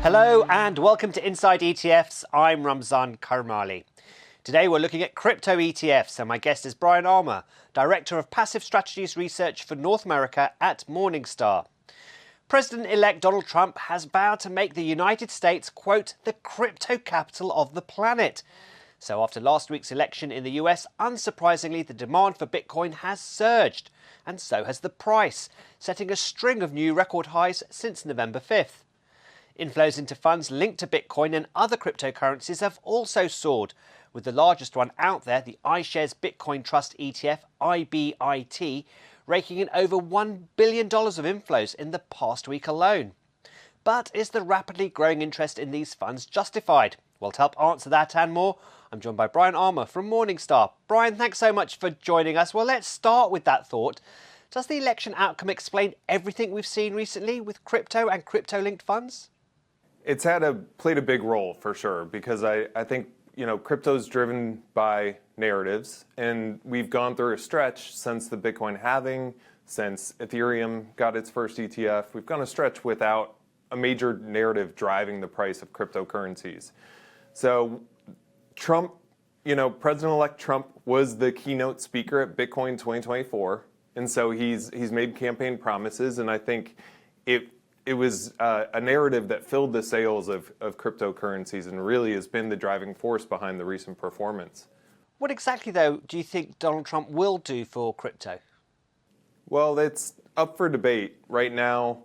Hello and welcome to Inside ETFs. I'm Ramzan Karmali. Today we're looking at crypto ETFs and my guest is Bryan Armour, Director of Passive Strategies Research for North America at Morningstar. President-elect Donald Trump has vowed to make the United States, quote, the crypto capital of the planet. So after last week's election in the US, unsurprisingly, the demand for Bitcoin has surged, and so has the price, setting a string of new record highs since November 5th. Inflows into funds linked to Bitcoin and other cryptocurrencies have also soared, with the largest one out there, the iShares Bitcoin Trust ETF, IBIT, raking in over $1 billion of inflows in the past week alone. But is the rapidly growing interest in these funds justified? Well, to help answer that and more, I'm joined by Bryan Armour from Morningstar. Bryan, thanks so much for joining us. Well, let's start with that thought. Does the election outcome explain everything we've seen recently with crypto and crypto-linked funds? It's played a big role for sure, because I think crypto's driven by narratives, and we've gone through a stretch since the Bitcoin halving, since Ethereum got its first ETF. We've gone a stretch without a major narrative driving the price of cryptocurrencies. So Trump, President-elect Trump was the keynote speaker at Bitcoin 2024, and so he's made campaign promises, and I think it was a narrative that filled the sails of cryptocurrencies and really has been the driving force behind the recent performance. What exactly, though, do you think Donald Trump will do for crypto? Well, it's up for debate. Right now,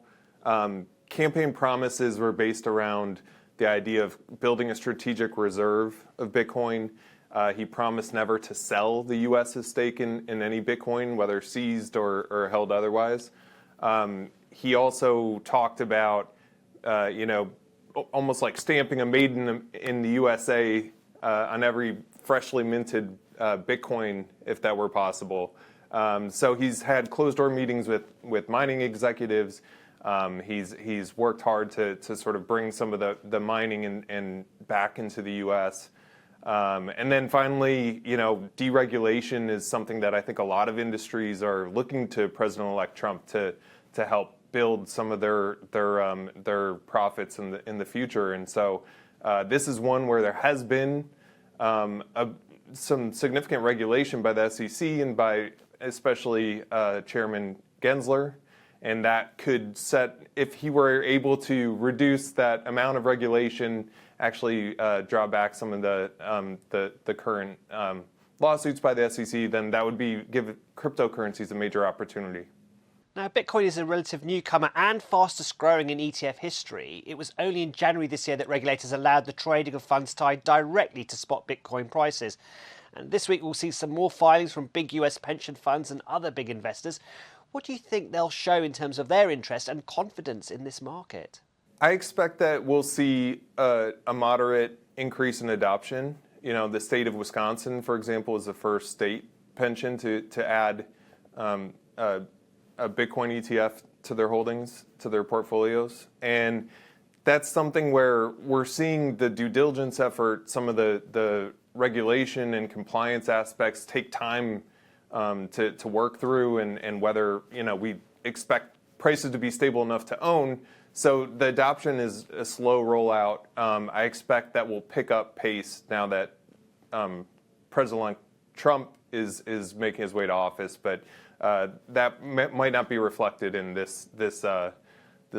campaign promises were based around the idea of building a strategic reserve of Bitcoin. He promised never to sell the U.S.'s stake in any Bitcoin, whether seized or held otherwise. He also talked about, almost like stamping a made in the USA on every freshly minted Bitcoin, if that were possible. So he's had closed-door meetings with mining executives. He's worked hard to sort of bring some of the mining and back into the U.S. And then finally, deregulation is something that I think a lot of industries are looking to President-elect Trump to help build some of their profits in the future. And so this is one where there has been some significant regulation by the SEC and by especially Chairman Gensler, and that could if he were able to reduce that amount of regulation, actually draw back some of the current lawsuits by the SEC, then that would give cryptocurrencies a major opportunity. Now, Bitcoin is a relative newcomer and fastest growing in ETF history. It was only in January this year that regulators allowed the trading of funds tied directly to spot Bitcoin prices. And this week we'll see some more filings from big US pension funds and other big investors. What do you think they'll show in terms of their interest and confidence in this market? I expect that we'll see a moderate increase in adoption. The state of Wisconsin, for example, is the first state pension to add a Bitcoin ETF to their holdings, to their portfolios. And that's something where we're seeing the due diligence effort, some of the regulation and compliance aspects take time to work through, and whether we expect prices to be stable enough to own. So the adoption is a slow rollout. I expect that will pick up pace now that President Trump is making his way to office, but that might not be reflected in this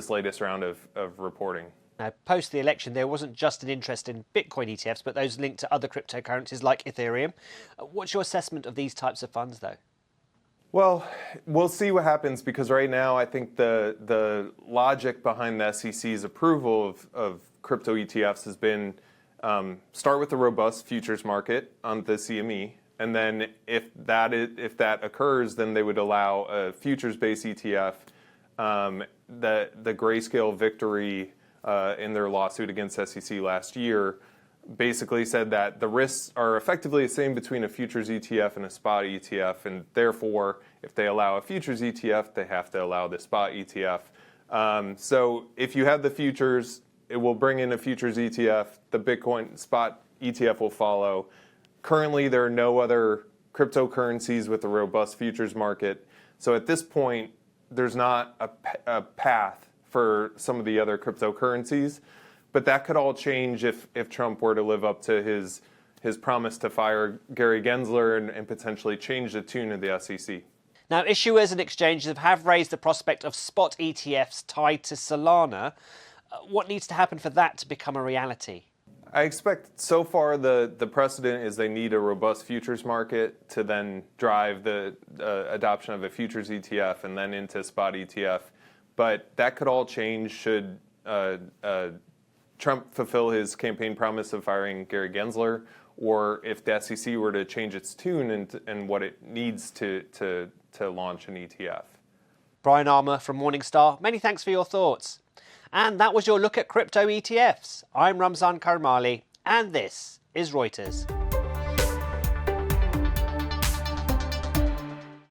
latest round of reporting. Now, post the election, there wasn't just an interest in Bitcoin ETFs, but those linked to other cryptocurrencies like Ethereum. What's your assessment of these types of funds, though? Well, we'll see what happens, because right now I think the logic behind the SEC's approval of crypto ETFs has been start with a robust futures market on the CME, and then if that occurs, then they would allow a futures-based ETF. The Grayscale victory in their lawsuit against SEC last year basically said that the risks are effectively the same between a futures ETF and a spot ETF, and therefore, if they allow a futures ETF, they have to allow the spot ETF. So if you have the futures, it will bring in a futures ETF. The Bitcoin spot ETF will follow. Currently, there are no other cryptocurrencies with a robust futures market. So at this point, there's not a path for some of the other cryptocurrencies. But that could all change if Trump were to live up to his promise to fire Gary Gensler and potentially change the tune of the SEC. Now, issuers and exchanges have raised the prospect of spot ETFs tied to Solana. What needs to happen for that to become a reality? I expect so far the precedent is they need a robust futures market to then drive the adoption of a futures ETF and then into spot ETF. But that could all change should Trump fulfill his campaign promise of firing Gary Gensler, or if the SEC were to change its tune and what it needs to launch an ETF. Bryan Armour from Morningstar, many thanks for your thoughts. And that was your look at crypto ETFs. I'm Ramzan Karmali, and this is Reuters.